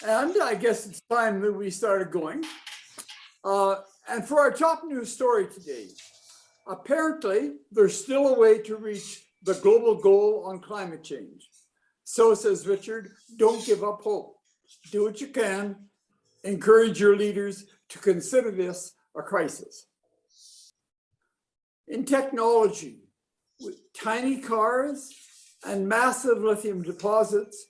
And I guess it's time that we started going. And for our top news story today, apparently there's still a way to reach the global goal on climate change. So says Richard, don't give up hope. Do what you can. Encourage your leaders to consider this a crisis. In technology, with tiny cars and massive lithium deposits,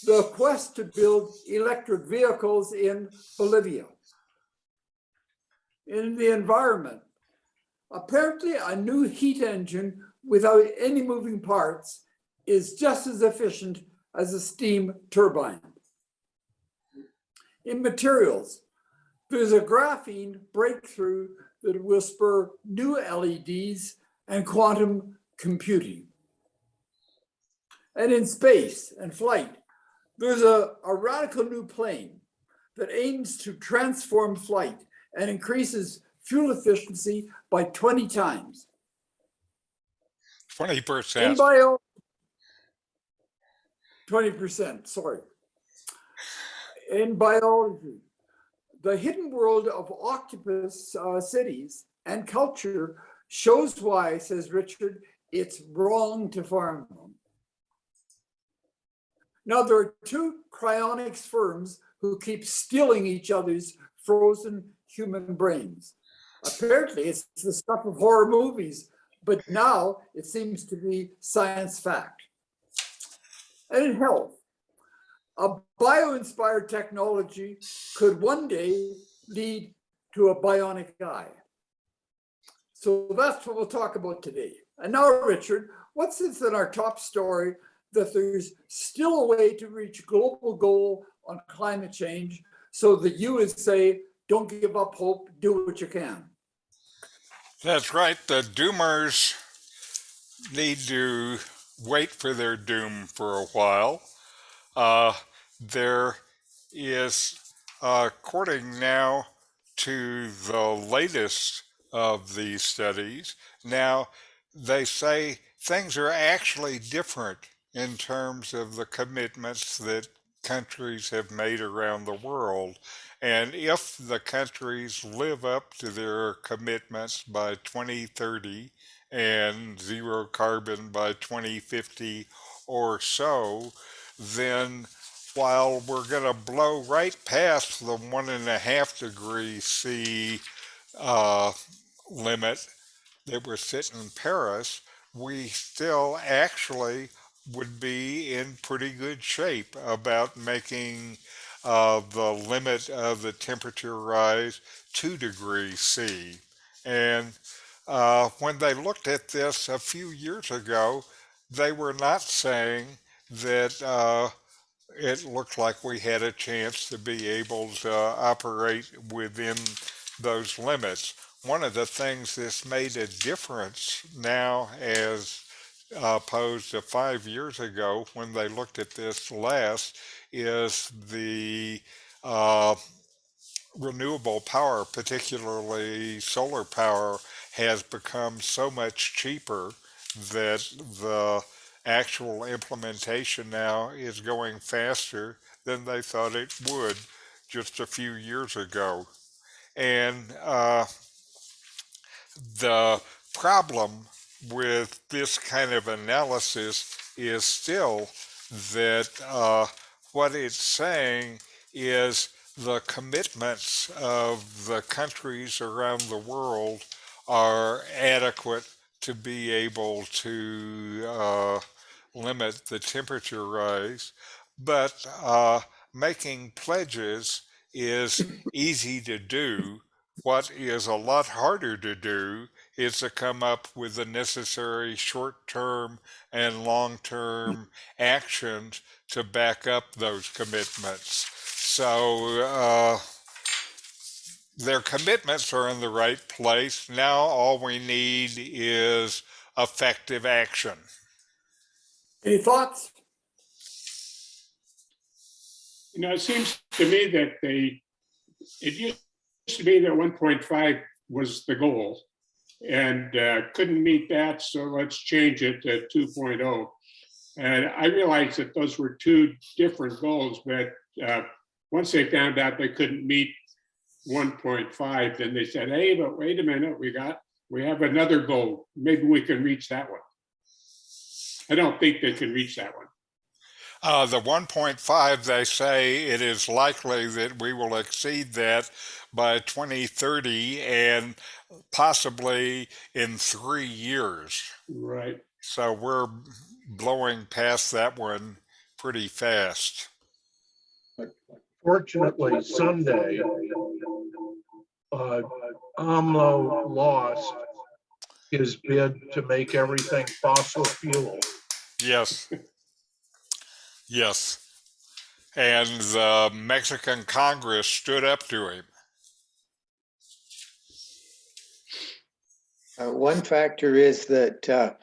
the quest to build electric vehicles in Bolivia. In the environment, apparently a new heat engine without any moving parts is just as efficient as a steam turbine. In materials, there's a graphene breakthrough that will spur new LEDs and quantum computing. And in space and flight, there's a radical new plane that aims to transform flight and increases fuel efficiency by 20 times. 20%. In bio, 20%, sorry. In biology, the hidden world of octopus cities and culture shows why, says Richard, it's wrong to farm them. Now, there are two cryonics firms who keep stealing each other's frozen human brains. Apparently, it's the stuff of horror movies, but now it seems to be science fact. And in health, a bio-inspired technology could one day lead to a bionic eye. So that's what we'll talk about today. And now, Richard, what's this in our top story that there's still a way to reach global goal on climate change, so the U would say, don't give up hope, do what you can. That's right. The doomers need to wait for their doom for a while. There is, according now to the latest of these studies, now they say things are actually different in terms of the commitments that countries have made around the world. And if the countries live up to their commitments by 2030 and zero carbon by 2050 or so, then while we're going to blow right past the 1.5 degrees C limit that we're setting in Paris, we still actually would be in pretty good shape about making the limit of the temperature rise 2 degrees C. And when they looked at this a few years ago, they were not saying that it looked like we had a chance to be able to operate within those limits. One of the things that's made a difference now as opposed to 5 years ago when they looked at this last is the renewable power, particularly solar power, has become so much cheaper that the actual implementation now is going faster than they thought it would just a few years ago. And the problem with this kind of analysis is still that what it's saying is the commitments of the countries around the world are adequate to be able to limit the temperature rise, but making pledges is easy to do. What is a lot harder to do is to come up with the necessary short-term and long-term actions to back up those commitments. So their commitments are in the right place. Now all we need is effective action. Any thoughts? It seems to me that it used to be that 1.5 was the goal and couldn't meet that, so let's change it to 2.0. And I realized that those were two different goals, but once they found out they couldn't meet 1.5, then they said, hey, but wait a minute, we have another goal. Maybe we can reach that one. I don't think they can reach that one. The 1.5, they say it is likely that we will exceed that by 2030 and possibly in 3 years. Right. So we're blowing past that one pretty fast. Fortunately, someday, AMLO lost his bid to make everything fossil fuel. Yes. Yes. And the Mexican Congress stood up to him. One factor is that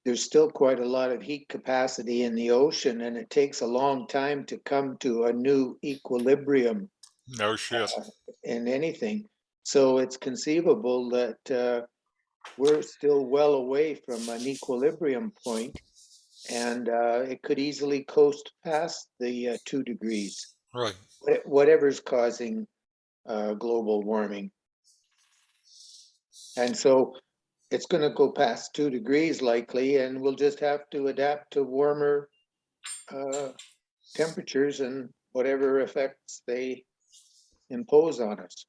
there's still quite a lot of heat capacity in the ocean, and it takes a long time to come to a new equilibrium No shit. in anything. So it's conceivable that we're still well away from an equilibrium point, and it could easily coast past the 2 degrees, Right. whatever's causing global warming. And so it's going to go past 2 degrees likely, and we'll just have to adapt to warmer temperatures and whatever effects they impose on us.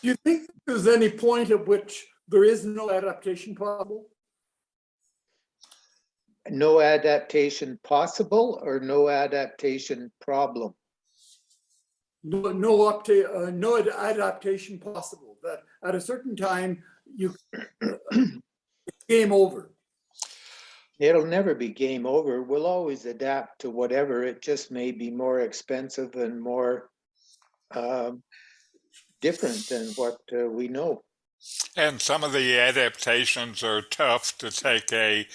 Do you think there's any point at which there is no adaptation possible? No adaptation possible or no adaptation problem? No adaptation possible. That at a certain time, it's game over. It'll never be game over. We'll always adapt to whatever. It just may be more expensive and more different than what we know. And some of the adaptations are tough to take a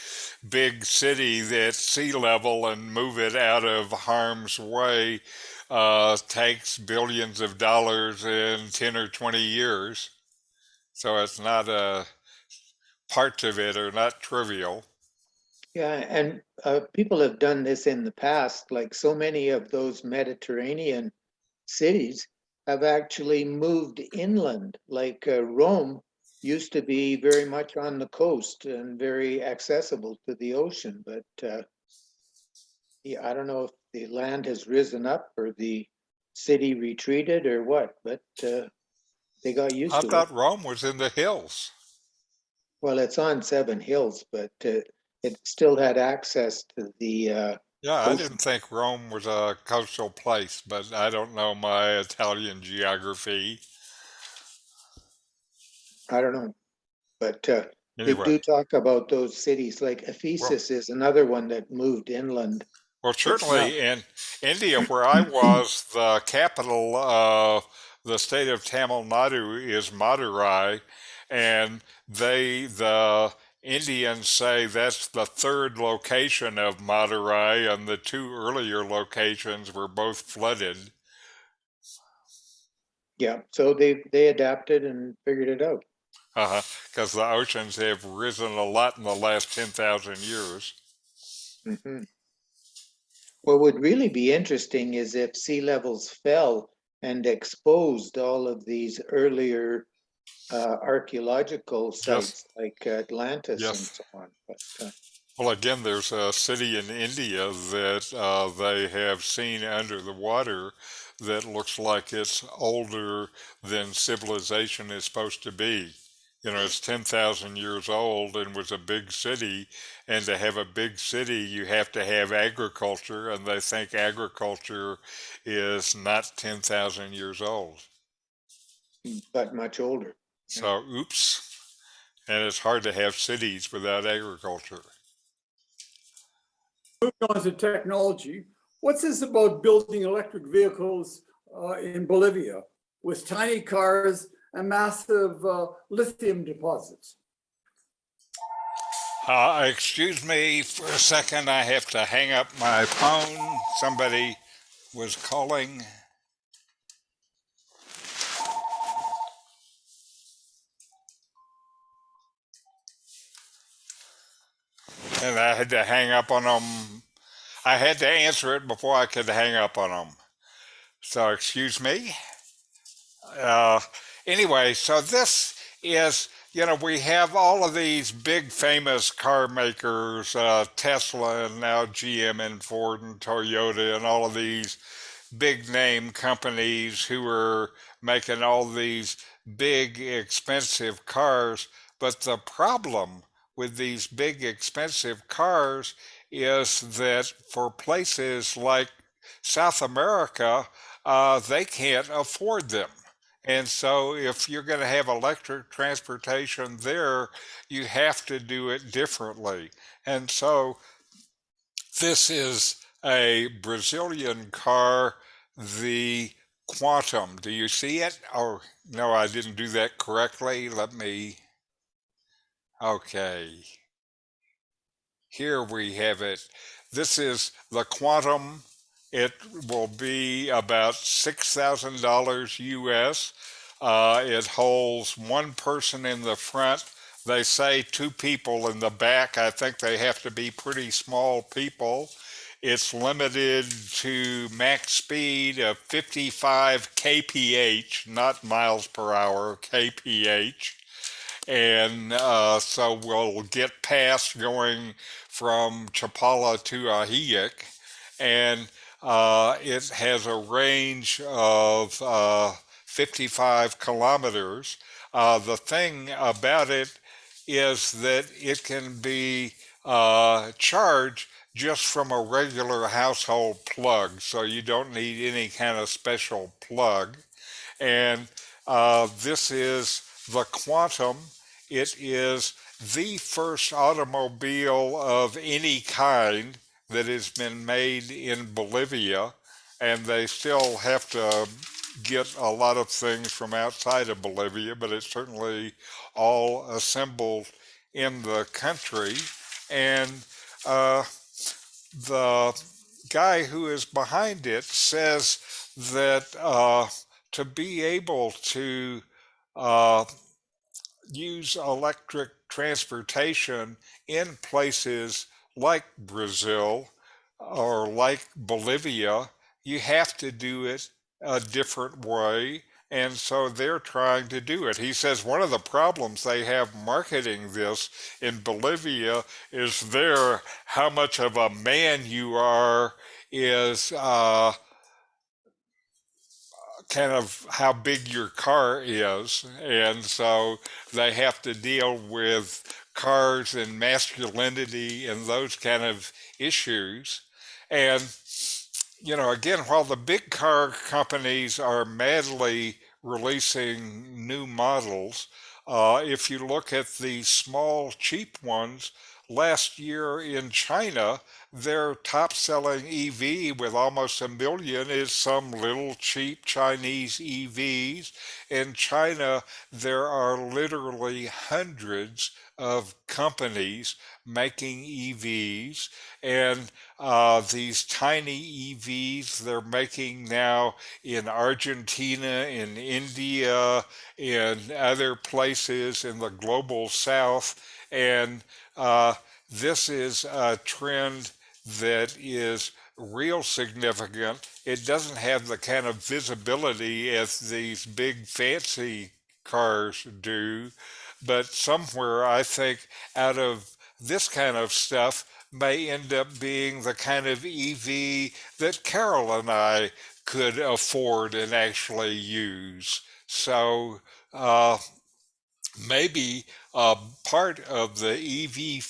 big city that's sea level and move it out of harm's way. Takes billions of dollars in 10 or 20 years. So it's not parts of it are not trivial. Yeah, and people have done this in the past, like so many of those Mediterranean cities have actually moved inland, like Rome used to be very much on the coast and very accessible to the ocean, but I don't know if the land has risen up or the city retreated or what, but they got used I to it. thought Rome was in the hills. Well, it's on 7 hills, but it still had access to the Yeah, I ocean. didn't think Rome was a coastal place, but I don't know my Italian geography. I don't know, but they Anyway, do talk about those cities. Like well, Ephesus is another one that moved inland. well, It's not. certainly in India, where I was, the capital of the state of Tamil Nadu is Madurai, and the Indians say that's the third location of Madurai, and the two earlier locations were both flooded. Yeah, so they adapted and figured it out. Because the oceans have risen a lot in the last 10,000 years. Hmm. What would really be interesting is if sea levels fell and exposed all of these earlier archaeological Yes, sites like Atlantis and yes. so on. But Well, again, there's a city in India that they have seen under the water that looks like it's older than civilization is supposed to be. You know, it's 10,000 years old and was a big city. And to have a big city, you have to have agriculture, and they think agriculture is not 10,000 years old. much older. Yeah. So, oops. And it's hard to have cities without agriculture. Moving on to technology, what's this about building electric vehicles in Bolivia with tiny cars and massive lithium deposits? Excuse me for a second. I have to hang up my phone. Somebody was calling. And I had to hang up on them. I had to answer it before I could hang up on them. So excuse me. Uh, anyway, so this is, we have all of these big famous car makers, Tesla and now GM and Ford and Toyota and all of these big name companies who are making all these big expensive cars. But the problem with these big expensive cars is that for places like South America, they can't afford them. And so, if you're going to have electric transportation there, you have to do it differently. And so, this is a Brazilian car, the Quantum. Do you see it? Oh, no, I didn't do that correctly. Let me. Okay. Here we have it. This is the Quantum. It will be about $6,000 US. It holds one person in the front. They say two people in the back. I think they have to be pretty small people. It's limited to max speed of 55 kph, not miles per hour, kph. And so we'll get past going from Chapala to Ahiyak, and it has a range of 55 kilometers. The thing about it is that it can be charged just from a regular household plug, so you don't need any kind of special plug. And this is the Quantum. It is the first automobile of any kind that has been made in Bolivia, and they still have to get a lot of things from outside of Bolivia, but it's certainly all assembled in the country. And uh, the guy who is behind it says that to be able to uh, use electric transportation in places like Brazil or like Bolivia, you have to do it a different way. And so they're trying to do it. He says one of the problems they have marketing this in Bolivia is there how much of a man you are is kind of how big your car is. And so they have to deal with cars and masculinity and those kind of issues. And, again, while the big car companies are madly releasing new models, if you look at the small, cheap ones, last year in China, their top selling EV with almost 1 million is some little cheap Chinese EVs. In China, there are literally hundreds of companies making EVs, and these tiny EVs they're making now in Argentina, in India, in other places in the global south. And this is a trend that is real significant. It doesn't have the kind of visibility as these big fancy cars do, but somewhere I think out of this kind of stuff may end up being the kind of EV that Carol and I could afford and actually use. So maybe part of the EV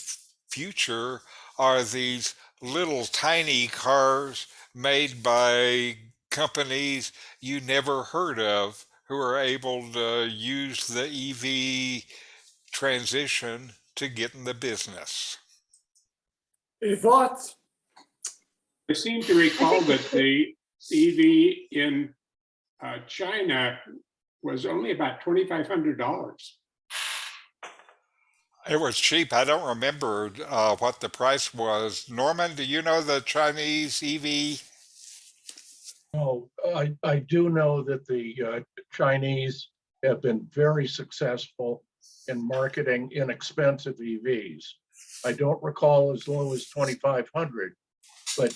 future are these little tiny cars made by companies you never heard of who are able to use the EV transition to get in the business. Any thoughts? I seem to recall that the EV in China was only about $2,500. It was cheap. I don't remember what the price was. Norman, do you know the Chinese EV? Oh, I do know that the Chinese have been very successful in marketing inexpensive EVs. I don't recall as low as 2,500, but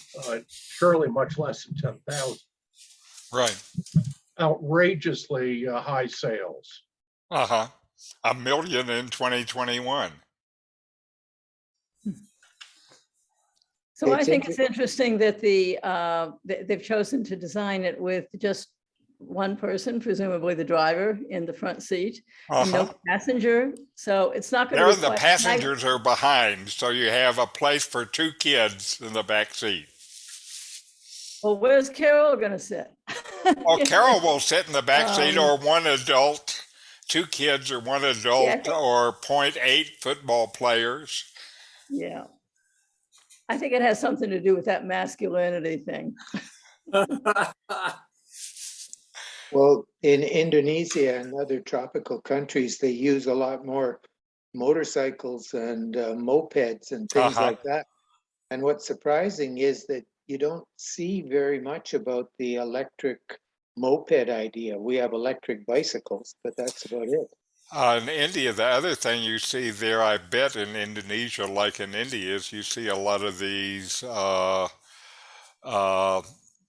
surely much less than 10,000. Right. Outrageously high sales. Uh-huh. 1 million in 2021. So I It's think it's interesting that they've chosen to design it with just one person, presumably the driver, in the front seat, and Uh-huh. no passenger. So it's not going There to the require. passengers are behind, so you have a place for 2 kids in the back seat. Well, where's Carol going to sit? Well, Carol will sit in the back seat, Um, or one adult, 2 kids or one adult, Yeah. or 0.8 football players. Yeah. I think it has something to do with that masculinity thing. Well, in Indonesia and other tropical countries, they use a lot more motorcycles and mopeds and things Uh-huh. like that. And what's surprising is that you don't see very much about the electric moped idea. We have electric bicycles, but that's about it. In India, the other thing you see there, I bet in Indonesia, like in India, is you see a lot of these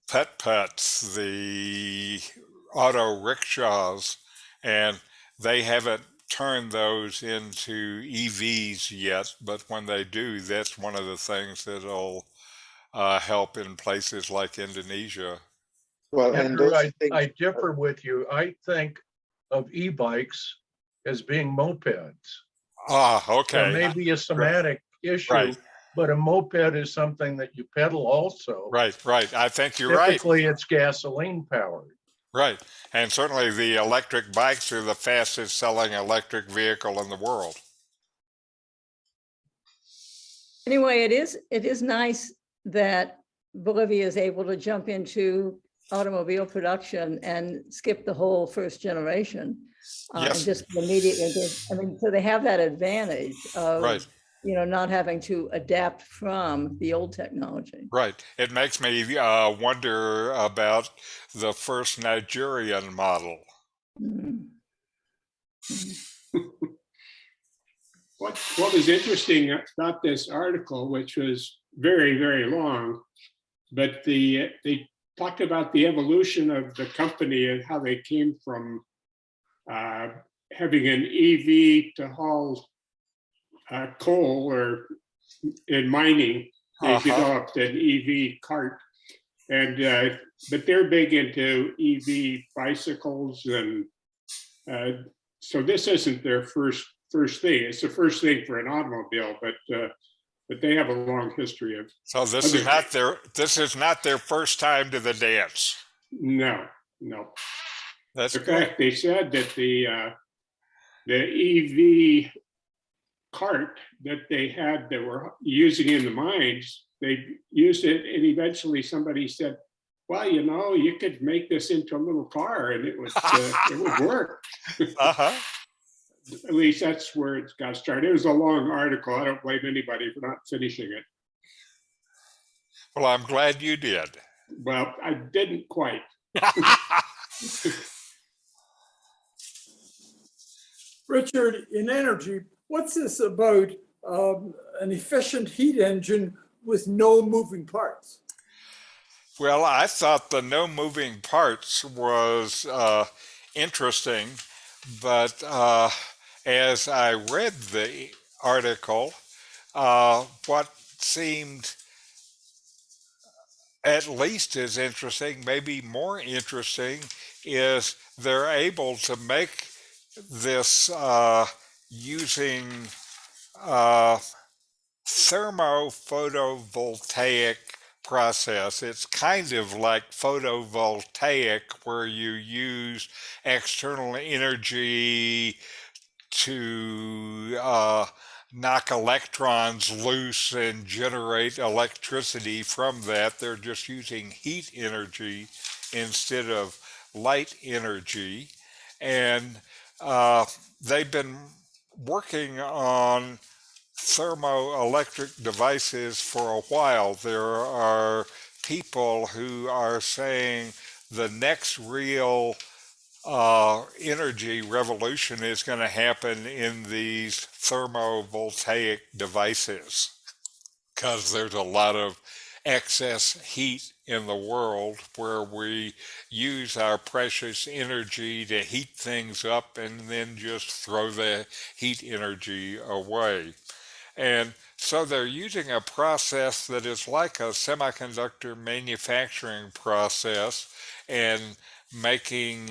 pet-pets, the auto rickshaws, and they haven't turned those into EVs yet, but when they do, that's one of the things that'll help in places like Indonesia. Well, and Andrew, those things, I differ with you. I think of e-bikes as being mopeds. Ah, There okay. may be a semantic issue, Right. but a moped is something that you pedal also. Right, right. I think you're right. Typically, it's gasoline powered. Right. And certainly the electric bikes are the fastest selling electric vehicle in the world. Anyway, it is nice that Bolivia is able to jump into automobile production and skip the whole first generation. And Yes. just immediately, I mean, so they have that advantage of, Right. not having to adapt from the old technology. Right. It makes me wonder about the first Nigerian model. Mm. What was interesting about this article, which was very, very long, but they talked about the evolution of the company and how they came from having an EV to haul coal, or in mining, they Uh-huh. developed an EV cart. And but they're big into EV bicycles, and so this isn't their first thing. It's the first thing for an automobile, but they have a long history of. So this is not their first time to the dance. No. That's In good. fact, they said that the EV cart that they had that were using in the mines, they used it, and eventually somebody said, well, you could make this into a little car and it would work. Uh-huh. At least that's where it got started. It was a long article. I don't blame anybody for not finishing it. Well, I'm glad you did. Well, I didn't quite. Richard, in energy, what's this about an efficient heat engine with no moving parts? Well, I thought the no moving parts was interesting, but as I read the article, what seemed at least as interesting, maybe more interesting, is they're able to make this using thermophotovoltaic process. It's kind of like photovoltaic, where you use external energy to knock electrons loose and generate electricity from that. They're just using heat energy instead of light energy. And they've been working on thermoelectric devices for a while. There are people who are saying the next real energy revolution is going to happen in these thermovoltaic devices, because there's a lot of excess heat in the world where we use our precious energy to heat things up and then just throw the heat energy away. And so they're using a process that is like a semiconductor manufacturing process and making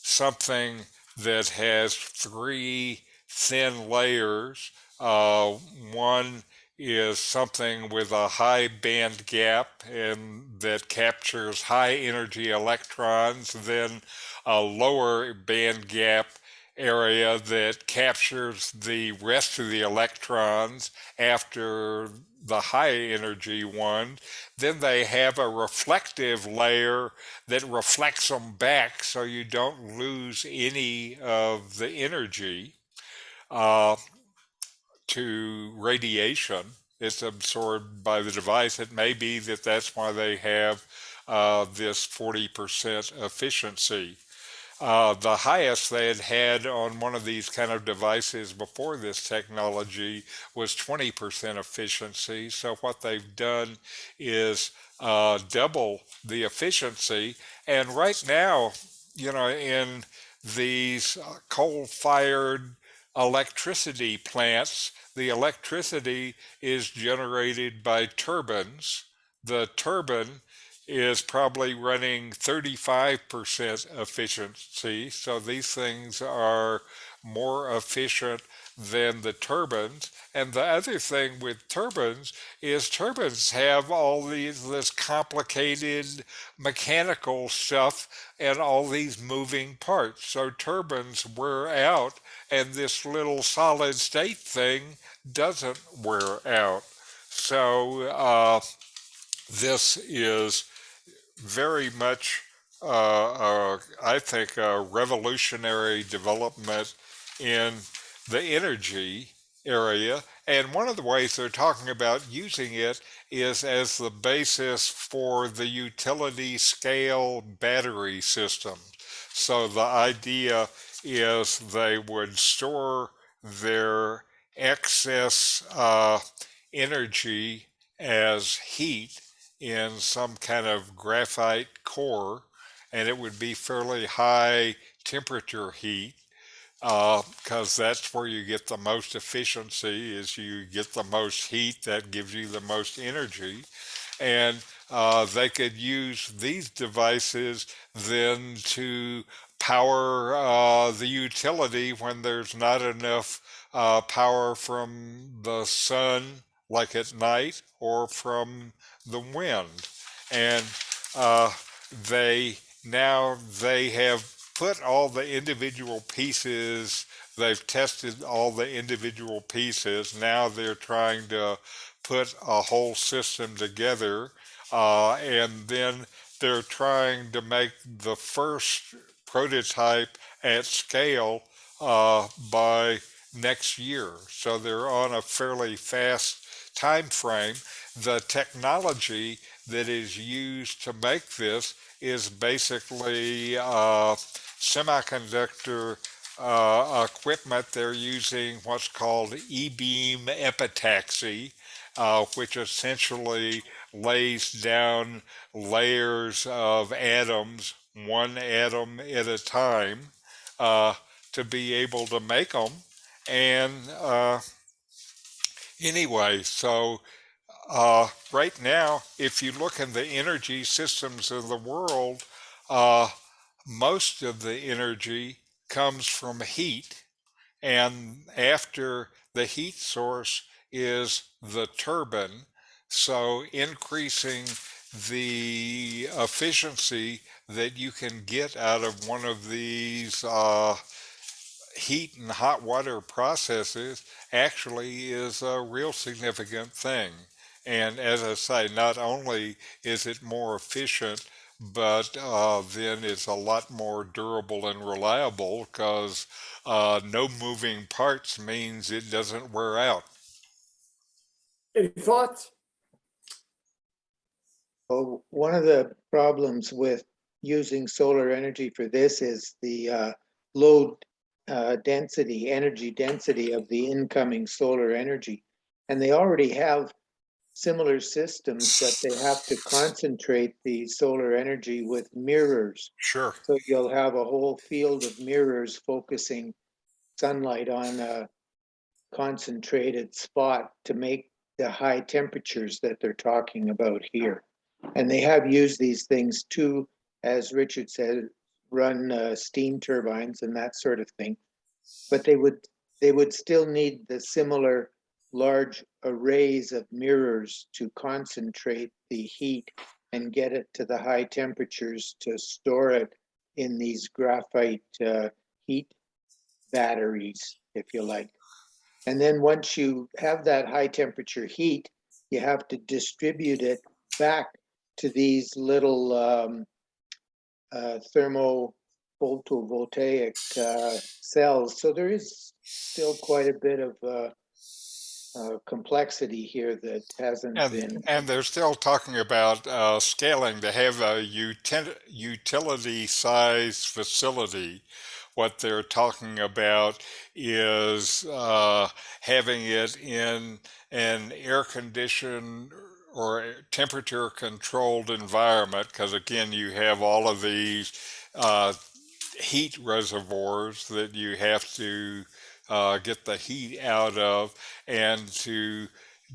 something that has three thin layers. One is something with a high band gap and that captures high energy electrons, then a lower band gap area that captures the rest of the electrons after the high energy one. Then they have a reflective layer that reflects them back so you don't lose any of the energy uh, to radiation. It's absorbed by the device. It may be that that's why they have this 40% efficiency. The highest they had had on one of these kind of devices before this technology was 20% efficiency. So what they've done is double the efficiency. And right now, in these coal-fired electricity plants, the electricity is generated by turbines. The turbine is probably running 35% efficiency. So these things are more efficient than the turbines. And the other thing with turbines is turbines have all this complicated mechanical stuff and all these moving parts. So turbines wear out, and this little solid state thing doesn't wear out. So this is very much, I think, a revolutionary development in the energy area. And one of the ways they're talking about using it is as the basis for the utility scale battery system. So the idea is they would store their excess energy as heat in some kind of graphite core, and it would be fairly high temperature heat, because that's where you get the most efficiency. Is you get the most heat, that gives you the most energy. And they could use these devices then to power the utility when there's not enough power from the sun, like at night, or from the wind. And uh, they have put all the individual pieces, they've tested all the individual pieces. Now they're trying to put a whole system together, and then they're trying to make the first prototype at scale by next year. So they're on a fairly fast time frame. The technology that is used to make this is basically semiconductor equipment. They're using what's called e-beam epitaxy, which essentially lays down layers of atoms, one atom at a time, to be able to make them. And anyway, so right now, if you look in the energy systems of the world, most of the energy comes from heat, and after the heat source is the turbine. So increasing the efficiency that you can get out of one of these heat and hot water processes actually is a real significant thing. And as I say, not only is it more efficient, but then it's a lot more durable and reliable, because no moving parts means it doesn't wear out. Any thoughts? Well, one of the problems with using solar energy for this is the low density, energy density of the incoming solar energy. And they already have similar systems, but they have to concentrate the solar energy with mirrors. Sure. So you'll have a whole field of mirrors focusing sunlight on a concentrated spot to make the high temperatures that they're talking about here. And they have used these things to, as Richard said, run steam turbines and that sort of thing. But they would still need the similar large arrays of mirrors to concentrate the heat and get it to the high temperatures to store it in these graphite heat batteries, if you like. And then once you have that high temperature heat, you have to distribute it back to these little thermophotovoltaic cells. So there is still quite a bit of complexity here that hasn't been. And they're still talking about scaling to have a utility size facility. What they're talking about is having it in an air conditioned or temperature controlled environment, because again, you have all of these heat reservoirs that you have to get the heat out of, and to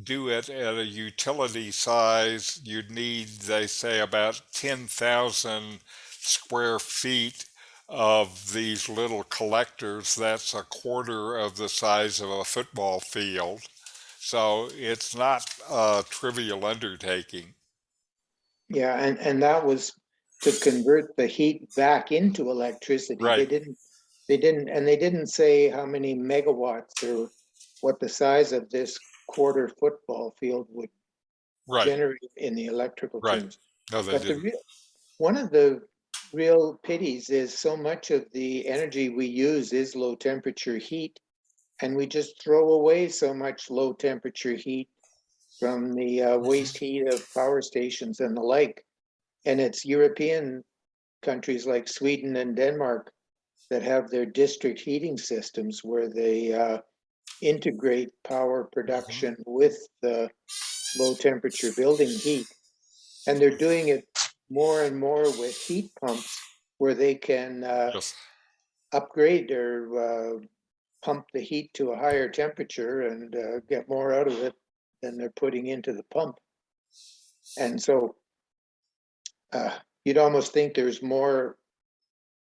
do it at a utility size, you'd need, they say, about 10,000 square feet of these little collectors. That's a quarter of the size of a football field. So it's not a trivial undertaking. Yeah, and that was to convert the heat back into electricity. Right. They didn't say how many megawatts or what the size of this quarter football field would Right. generate in the electrical Right. terms. No, they But didn't. one of the real pities is so much of the energy we use is low temperature heat, and we just throw away so much low temperature heat from the waste heat of power stations and the like. And it's European countries like Sweden and Denmark that have their district heating systems where they integrate power production with the low temperature building heat. And they're doing it more and more with heat pumps where they can Yes. upgrade or pump the heat to a higher temperature and get more out of it than they're putting into the pump. And so you'd almost think there's more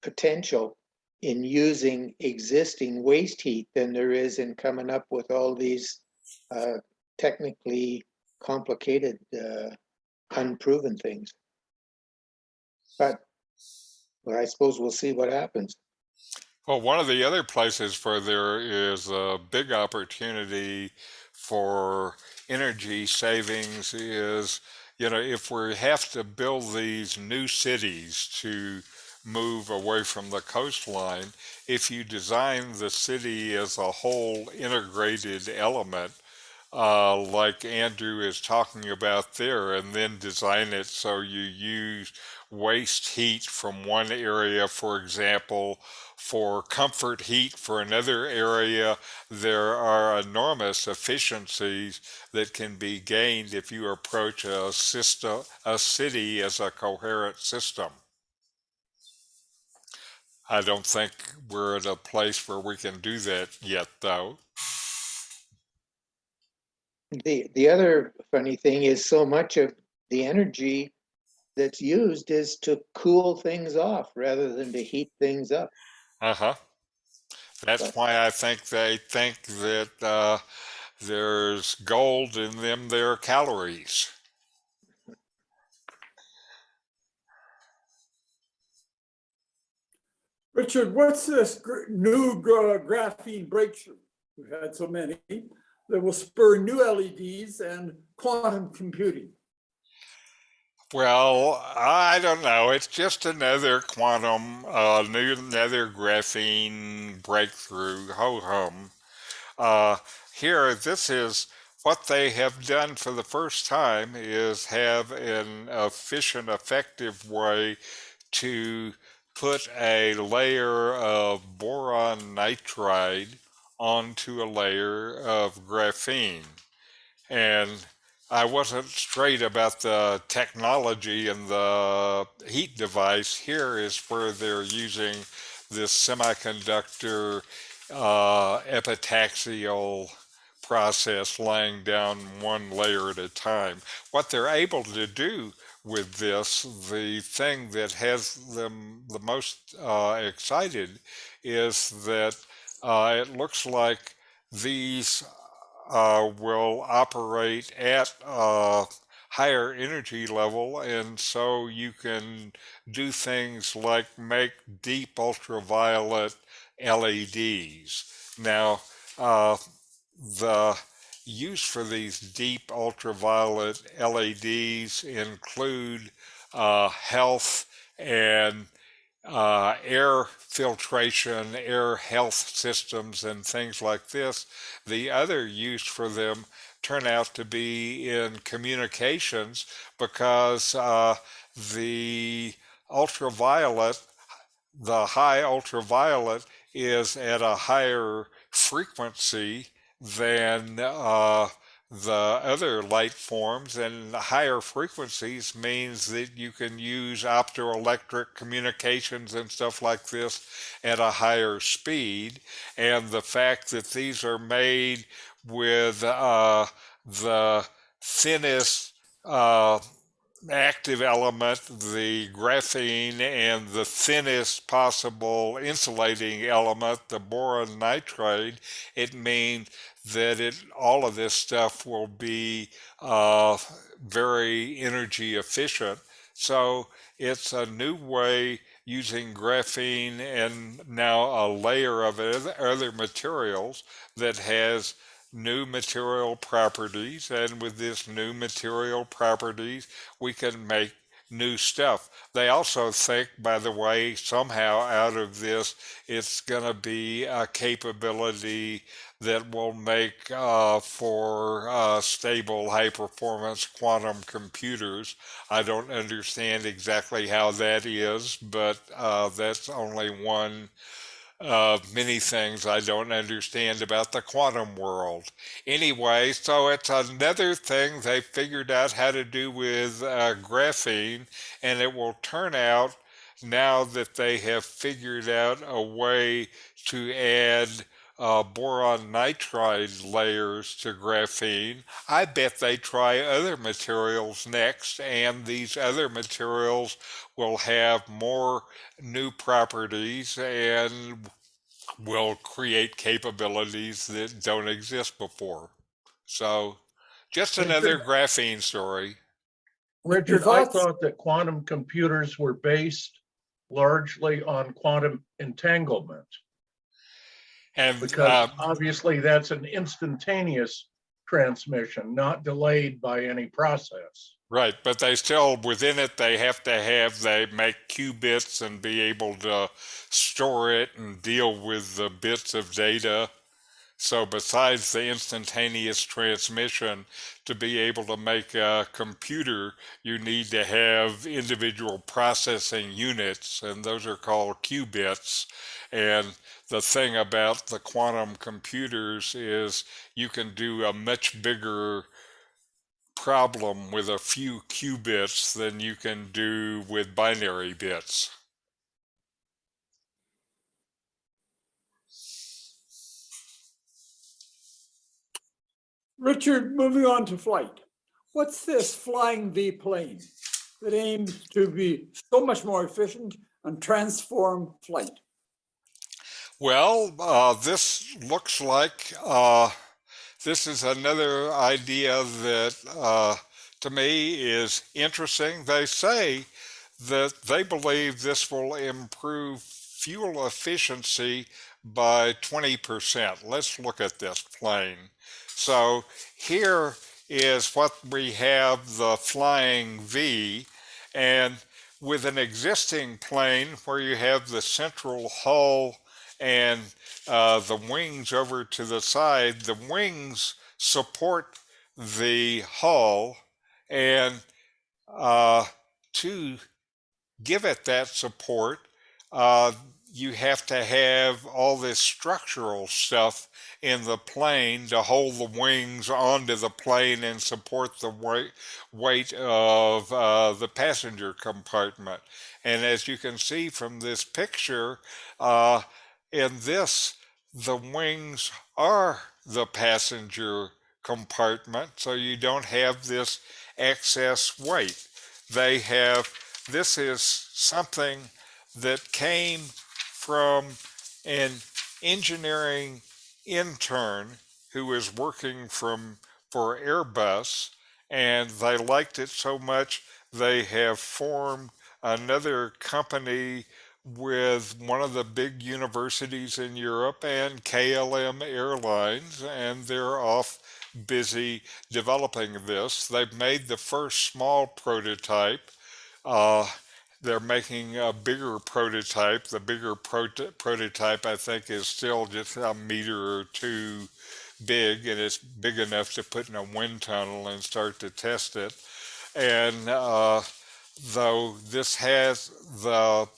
potential in using existing waste heat than there is in coming up with all these technically complicated, unproven things. But well, I suppose we'll see what happens. Well, one of the other places where there is a big opportunity for energy savings is, if we have to build these new cities to move away from the coastline, if you design the city as a whole integrated element, like Andrew is talking about there, and then design it so you use waste heat from one area, for example, for comfort heat for another area. There are enormous efficiencies that can be gained if you approach a city as a coherent system. I don't think we're at a place where we can do that yet, though. The other funny thing is so much of the energy that's used is to cool things off rather than to heat things up. Uh-huh. That's But why I think they think that there's gold in them their calories. Richard, what's this new graphene breakthrough? We've had so many that will spur new LEDs and quantum computing. Well, I don't know. It's just another quantum, another graphene breakthrough. Ho hum. Here, this is what they have done for the first time is have an efficient, effective way to put a layer of boron nitride onto a layer of graphene. And I wasn't straight about the technology and the heat device. Here is where they're using this semiconductor epitaxial process, laying down one layer at a time. What they're able to do with this, the thing that has them the most excited, is that it looks like these will operate at a higher energy level, and so you can do things like make deep ultraviolet LEDs. Now, the use for these deep ultraviolet LEDs include health and air filtration, air health systems, and things like this. The other use for them turn out to be in communications, because the ultraviolet, the high ultraviolet, is at a higher frequency than the other light forms, and higher frequencies means that you can use optoelectric communications and stuff like this at a higher speed. And the fact that these are made with the thinnest active element, the graphene, and the thinnest possible insulating element, the boron nitride, it means that all of this stuff will be very energy efficient. So it's a new way using graphene and now a layer of other materials that has new material properties, and with this new material properties we can make new stuff. They also think, by the way, somehow out of this it's going to be a capability that will make for stable high performance quantum computers. I don't understand exactly how that is, but that's only one many things I don't understand about the quantum world. Anyway, so it's another thing they figured out how to do with graphene, and it will turn out, now that they have figured out a way to add boron nitride layers to graphene, I bet they try other materials next, and these other materials will have more new properties and will create capabilities that don't exist before. So, just another graphene story. Richard, I thoughts? thought that quantum computers were based largely on quantum entanglement, And because obviously that's an instantaneous transmission, not delayed by any process. right, but they still, within it, they have to have, they make qubits and be able to store it and deal with the bits of data. So besides the instantaneous transmission, to be able to make a computer, you need to have individual processing units, and those are called qubits. And the thing about the quantum computers is you can do a much bigger problem with a few qubits than you can do with binary bits. Richard, moving on to flight. What's this flying V plane that aims to be so much more efficient and transform flight? Well, this looks like this is another idea that to me is interesting. They say that they believe this will improve fuel efficiency by 20%. Let's look at this plane. So here is what we have, the flying V, and with an existing plane where you have the central hull and the wings over to the side, the wings support the hull, and to give it that support, uh, you have to have all this structural stuff in the plane to hold the wings onto the plane and support the weight of the passenger compartment. And as you can see from this picture, uh, in this, the wings are the passenger compartment, so you don't have this excess weight. They have, this is something that came from an engineering intern who was working for Airbus, and they liked it so much they have formed another company with one of the big universities in Europe and KLM Airlines, and they're off busy developing this. They've made the first small prototype. Uh, they're making a bigger prototype. The bigger prototype, I think, is still just a meter or two big, and it's big enough to put in a wind tunnel and start to test it. And though this has the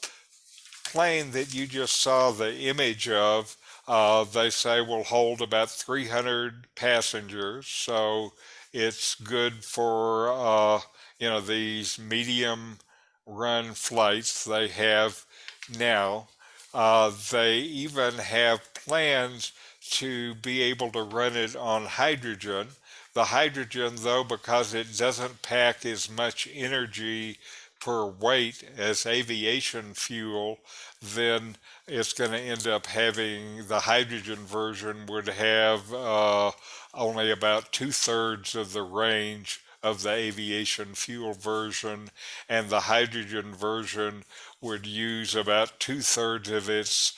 plane that you just saw the image of, they say will hold about 300 passengers. So it's good for, these medium run flights they have now. They even have plans to be able to run it on hydrogen. The hydrogen, though, because it doesn't pack as much energy per weight as aviation fuel, then it's going to end up having the hydrogen version would have only about 2/3 of the range of the aviation fuel version, and the hydrogen version would use about 2/3 of its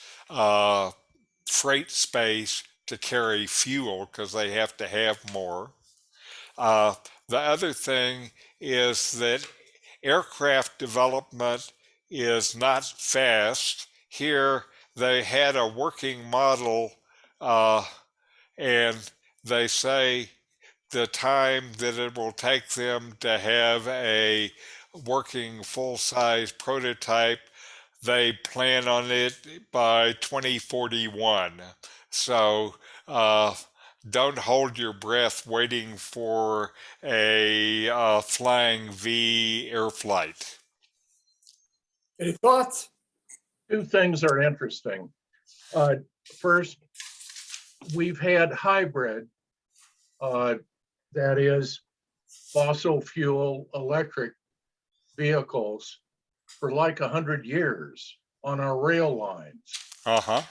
freight space to carry fuel because they have to have more. Uh, the other thing is that aircraft development is not fast. Here, they had a working model, and they say the time that it will take them to have a working full-size prototype, they plan on it by 2041. So don't hold your breath waiting for a flying V air flight. Any thoughts? Two things are interesting. First, we've had hybrid, that is fossil fuel electric vehicles for like 100 years on our rail lines. Uh-huh.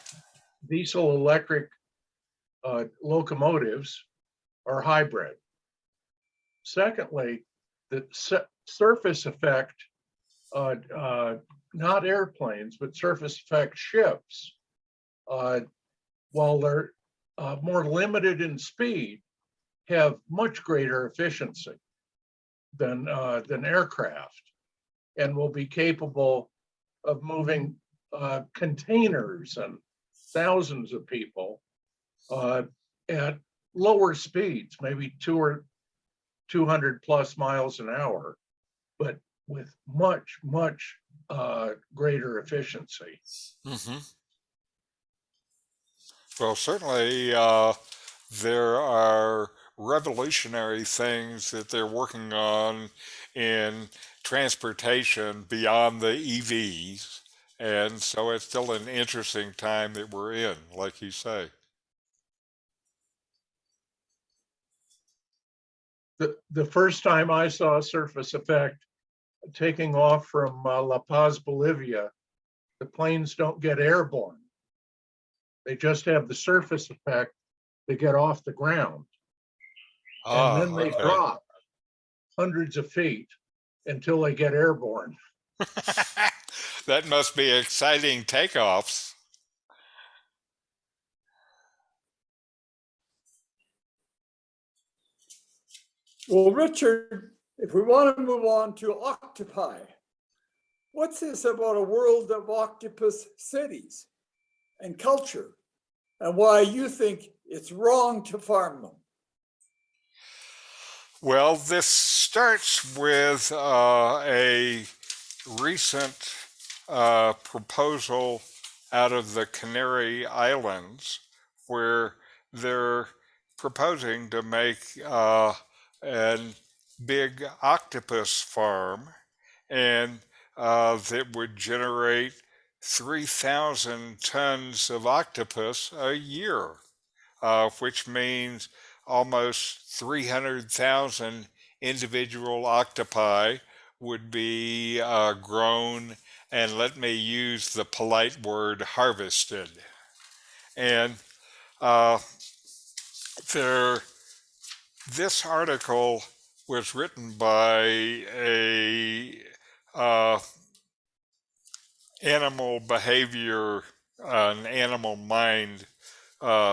Diesel electric locomotives are hybrid. Secondly, the surface effect, not airplanes, but surface effect ships, while they're more limited in speed, have much greater efficiency than aircraft, and will be capable of moving containers and thousands of people at lower speeds, maybe 200 plus miles an hour, but with much, much greater efficiency. Mm-hmm. Well, certainly there are revolutionary things that they're working on in transportation beyond the EVs. And so it's still an interesting time that we're in, like you say. The first time I saw a surface effect taking off from La Paz, Bolivia, the planes don't get airborne. They just have the surface effect to get off the ground. And then they drop hundreds of feet until they get airborne. That must be exciting takeoffs. Well, Richard, if we want to move on to octopi, what's this about a world of octopus cities and culture, and why you think it's wrong to farm them? Well, this starts with a recent proposal out of the Canary Islands where they're proposing to make a big octopus farm, and that would generate 3,000 tons of octopus a year, which means almost 300,000 individual octopi would be grown, and let me use the polite word, harvested. And uh, there, this article was written by a animal behavior, an animal mind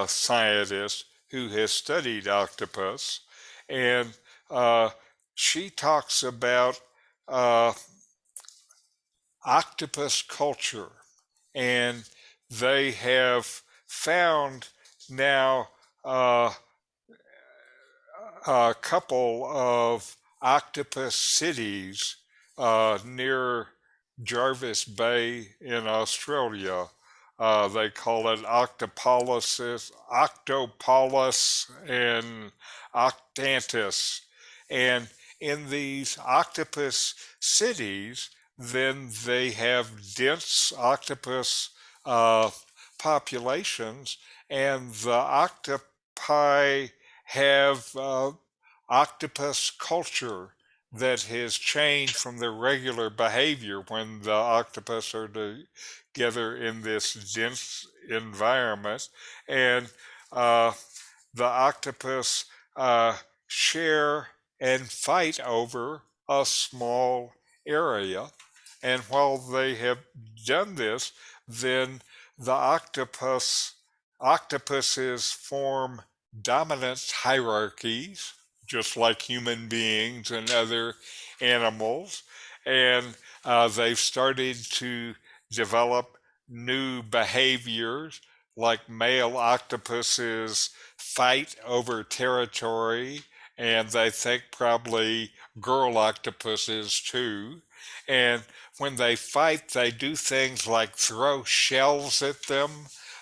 scientist who has studied octopus, and she talks about uh, octopus culture, and they have found now a couple of octopus cities near Jarvis Bay in Australia. They call it Octopolis and Octantis. And in these octopus cities, then they have dense octopus populations, and the octopi have octopus culture that has changed from their regular behavior when the octopus are together in this dense environment. And the octopus share and fight over a small area. And while they have done this, then the octopuses form dominance hierarchies, just like human beings and other animals. And they've started to develop new behaviors, like male octopuses fight over territory, and they think probably girl octopuses too. And when they fight, they do things like throw shells at them.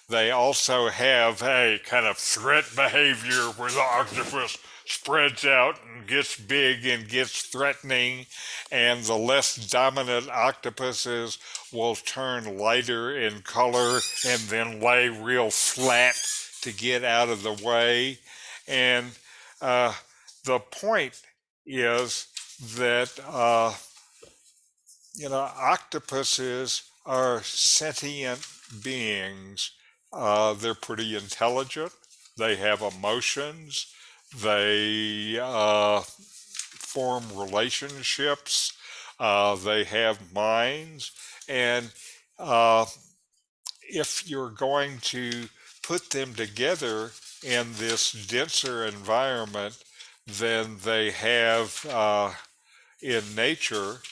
They also have a kind of threat behavior where the octopus spreads out and gets big and gets threatening, and the less dominant octopuses will turn lighter in color and then lay real flat to get out of the way. And the point is that octopuses are sentient beings. They're pretty intelligent. They have emotions. They form relationships. They have minds. And if you're going to put them together in this denser environment than they have in nature,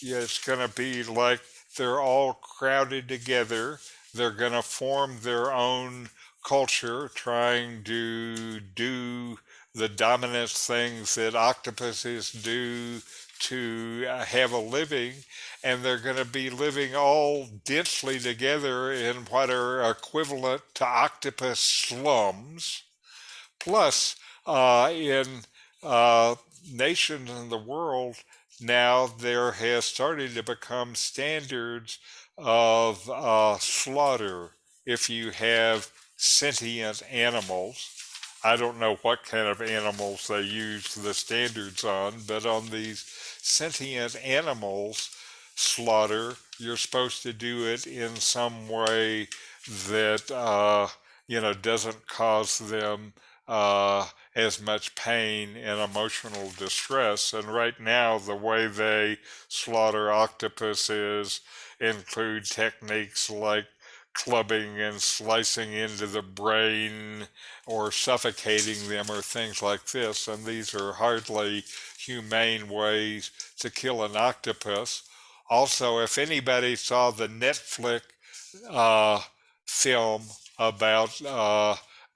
it's going to be like they're all crowded together. They're going to form their own culture, trying to do the dominant things that octopuses do to have a living. And they're going to be living all densely together in what are equivalent to octopus slums. Plus, in nations in the world, now there has started to become standards of slaughter if you have sentient animals. I don't know what kind of animals they use the standards on, but on these sentient animals slaughter, you're supposed to do it in some way that doesn't cause them as much pain and emotional distress. And right now, the way they slaughter octopuses include techniques like clubbing and slicing into the brain or suffocating them or things like this. And these are hardly humane ways to kill an octopus. Also, if anybody saw the Netflix film about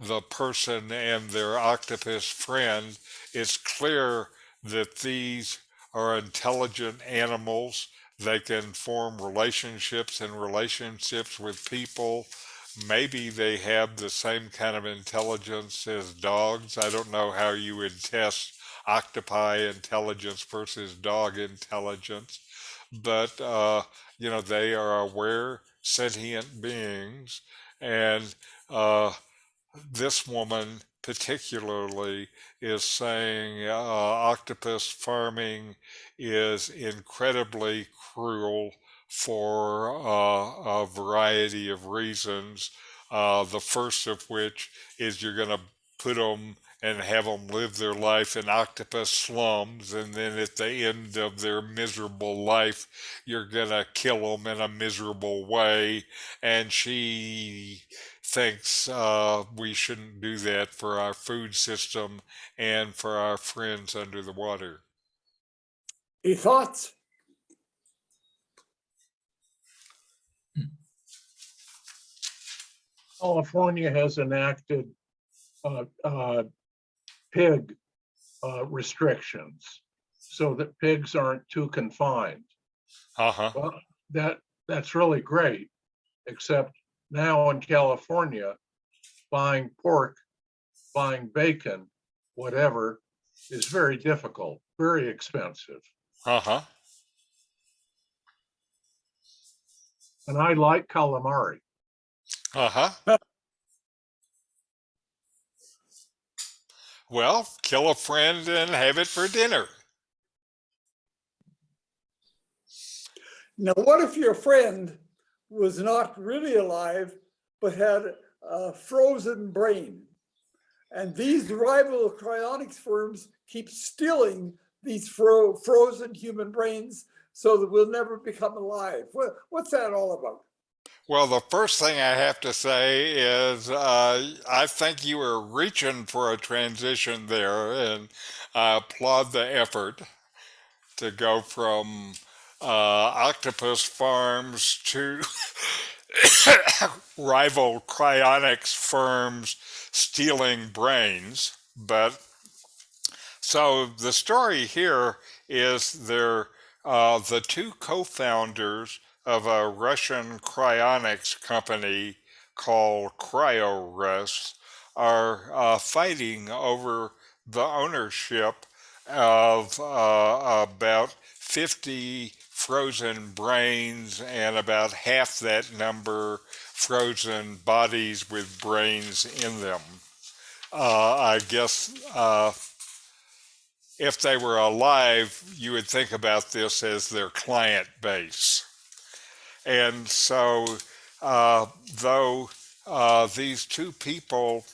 the person and their octopus friend, it's clear that these are intelligent animals. They can form relationships and relationships with people. Maybe they have the same kind of intelligence as dogs. I don't know how you would test octopi intelligence versus dog intelligence, but they are aware, sentient beings, and this woman particularly is saying octopus farming is incredibly cruel for a variety of reasons. The first of which is you're going to put them and have them live their life in octopus slums, and then at the end of their miserable life, you're going to kill them in a miserable way. And she thinks we shouldn't do that for our food system and for our friends under the water. Any thoughts? California has enacted pig restrictions so that pigs aren't too confined. Uh-huh. Well, that's really great, except now in California, buying pork, buying bacon, whatever, is very difficult, very expensive. Uh-huh. And I like calamari. Uh-huh. Well, kill a friend and have it for dinner. Now, what if your friend was not really alive, but had a frozen brain? And these rival cryonics firms keep stealing these frozen human brains so that we'll never become alive. What's that all about? Well, the first thing I have to say is I think you were reaching for a transition there, and I applaud the effort to go from octopus farms to rival cryonics firms stealing brains. But so the story here is the two co-founders of a Russian cryonics company called CryoRus are fighting over the ownership of about 50 frozen brains and about half that number frozen bodies with brains in them. I guess if they were alive, you would think about this as their client base. And so, though these two people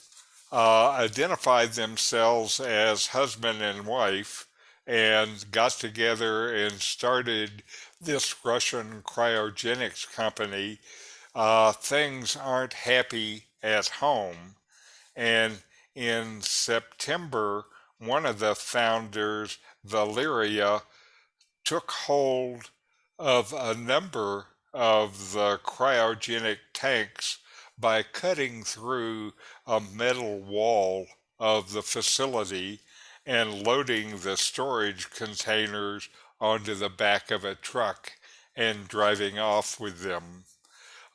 identified themselves as husband and wife and got together and started this Russian cryogenics company, things aren't happy at home. And in September, one of the founders, Valeria, took hold of a number of the cryogenic tanks by cutting through a metal wall of the facility and loading the storage containers onto the back of a truck and driving off with them.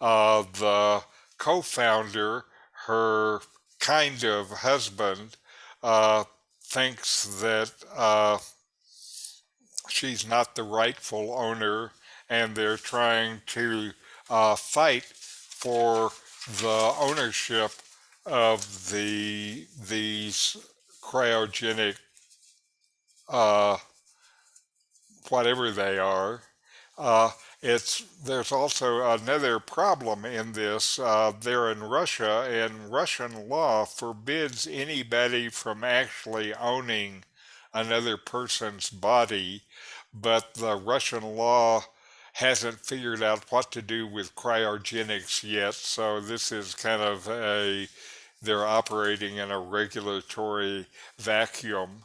The co-founder, her kind of husband, thinks that she's not the rightful owner, and they're trying to fight for the ownership of these cryogenic whatever they are. There's also another problem in this. They're in Russia, and Russian law forbids anybody from actually owning another person's body, but the Russian law hasn't figured out what to do with cryogenics yet. So this is kind of they're operating in a regulatory vacuum.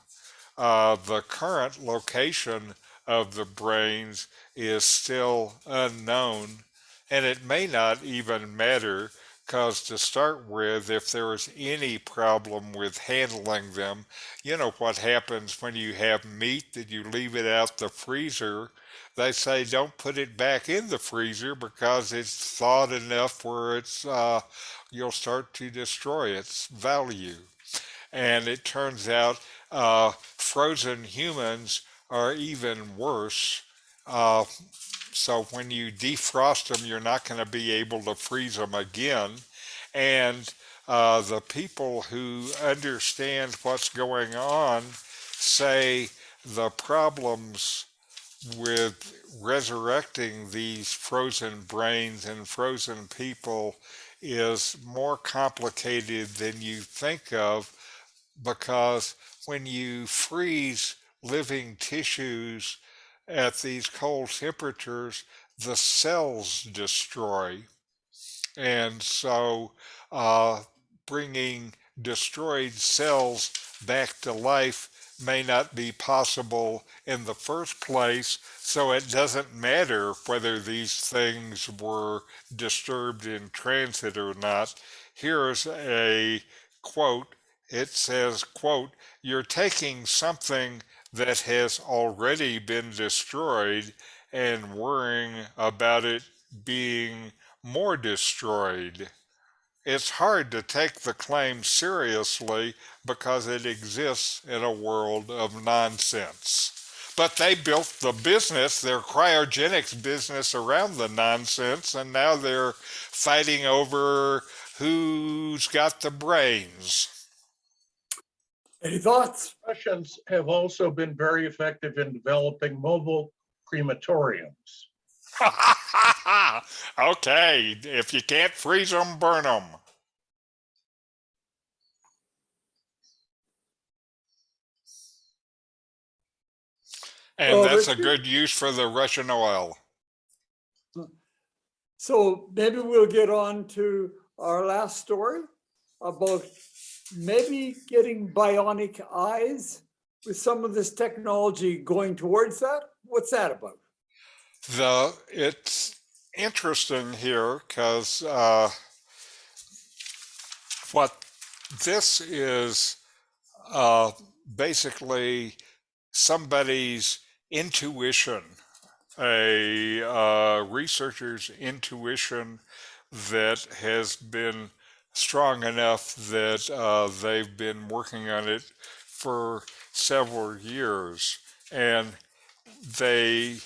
The current location of the brains is still unknown, and it may not even matter, because to start with, if there is any problem with handling them, you know what happens when you have meat that you leave it out the freezer. they say don't put it back in the freezer because it's thawed enough where you'll start to destroy its value. And it turns out frozen humans are even worse. Uh, so when you defrost them, you're not going to be able to freeze them again. And the people who understand what's going on say the problems with resurrecting these frozen brains and frozen people is more complicated than you think of, because when you freeze living tissues at these cold temperatures, the cells destroy. And so bringing destroyed cells back to life may not be possible in the first place, so it doesn't matter whether these things were disturbed in transit or not. Here's a quote. It says, quote, "You're taking something that has already been destroyed and worrying about it being more destroyed. It's hard to take the claim seriously because it exists in a world of nonsense." But they built the business, their cryogenics business, around the nonsense, and now they're fighting over who's got the brains. Any thoughts? Russians have also been very effective in developing mobile crematoriums. Okay, if you can't freeze them, burn them. And Well, that's a Richard, good use for the Russian oil. so maybe we'll get on to our last story about maybe getting bionic eyes with some of this technology going towards that. What's that about? It's interesting here because what this is basically somebody's intuition, a researcher's intuition that has been strong enough that they've been working on it for several years. And they,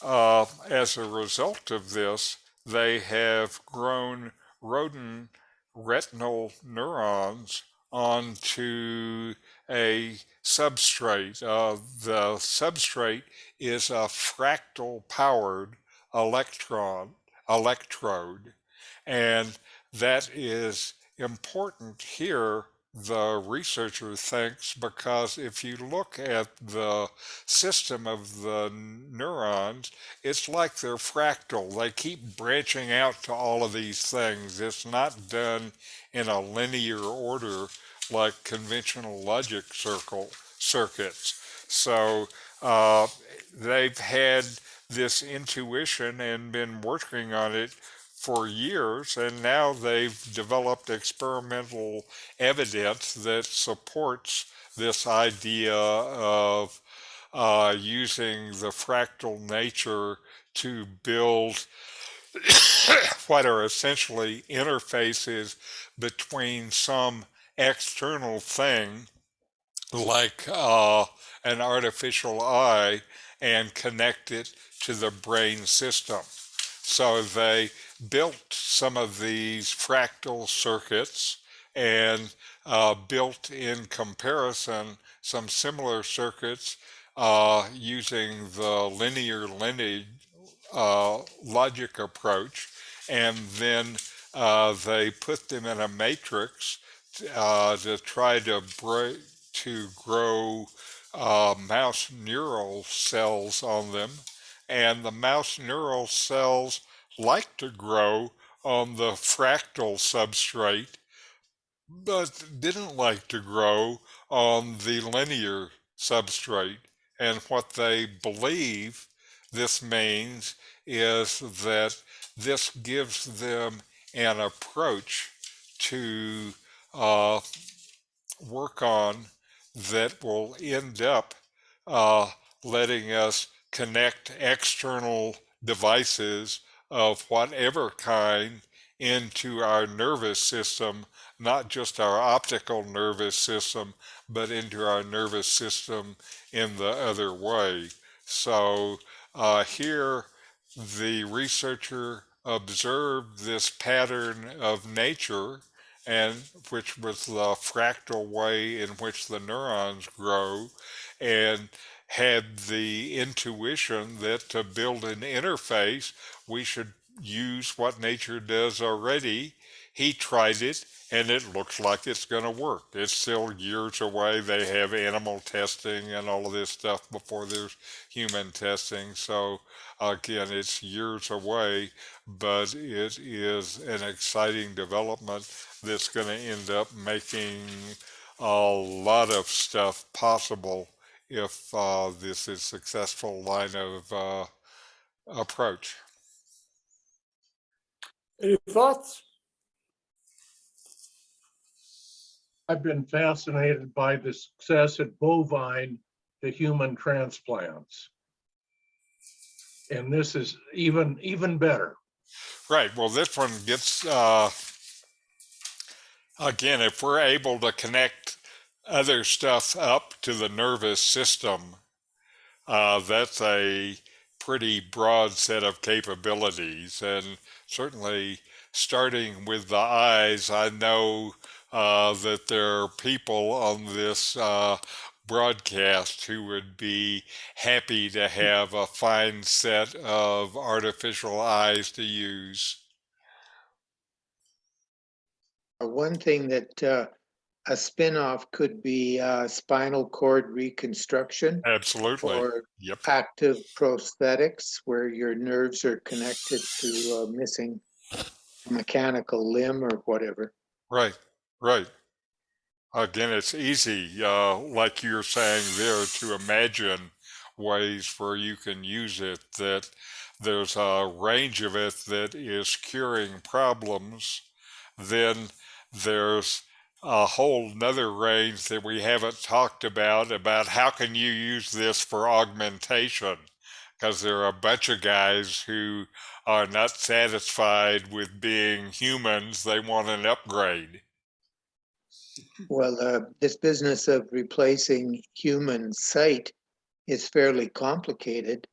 as a result of this, they have grown rodent retinal neurons onto a substrate. The substrate is a fractal powered electrode, and that is important here, the researcher thinks, because if you look at the system of the neurons, it's like they're fractal. They keep branching out to all of these things. It's not done in a linear order like conventional logic circuits. So they've had this intuition and been working on it for years, and now they've developed experimental evidence that supports this idea of using the fractal nature to build what are essentially interfaces between some external thing like an artificial eye and connect it to the brain system. So they built some of these fractal circuits and built in comparison some similar circuits using the linear lineage logic approach, and then they put them in a matrix to try to grow mouse neural cells on them, and the mouse neural cells like to grow on the fractal substrate, but didn't like to grow on the linear substrate. And what they believe this means is that this gives them an approach to work on that will end up letting us connect external devices of whatever kind into our nervous system, not just our optical nervous system, but into our nervous system in the other way. So here the researcher observed this pattern of nature, and which was the fractal way in which the neurons grow, and had the intuition that to build an interface we should use what nature does already. He tried it and it looks like it's going to work. It's still years away. They have animal testing and all of this stuff before there's human testing. So again, it's years away, but it is an exciting development that's going to end up making a lot of stuff possible if this is a successful line of approach. Any thoughts? I've been fascinated by the success at bovine to human transplants. And this is even better. Right. Well, this one gets, again, if we're able to connect other stuff up to the nervous system, that's a pretty broad set of capabilities. And certainly starting with the eyes, I know that there are people on this broadcast who would be happy to have a fine set of artificial eyes to use. One thing that a spin-off could be spinal cord reconstruction Absolutely. or Yep. active prosthetics where your nerves are connected to a missing mechanical limb or whatever. Right. Right. Again, it's easy, like you're saying there, to imagine ways where you can use it, that there's a range of it that is curing problems. Then there's a whole nother range that we haven't talked about how can you use this for augmentation? Because there are a bunch of guys who are not satisfied with being humans, they want an upgrade. Well, this business of replacing human sight is fairly complicated.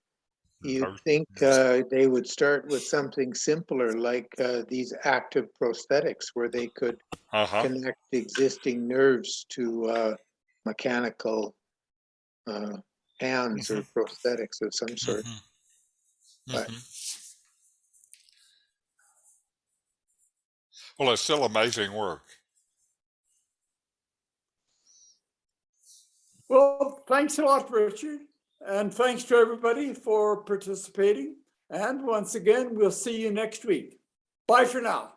You'd think they would start with something simpler like these active prosthetics where they could connect existing nerves to mechanical hands or prosthetics of some sort. But well, it's still amazing work. Well, thanks a lot, Richard. And thanks to everybody for participating. And once again, we'll see you next week. Bye for now.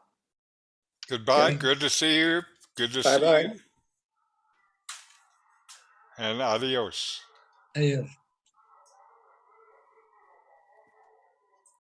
Goodbye. Okay. Good to see you. Good to see Bye-bye. you. And adios. Adios.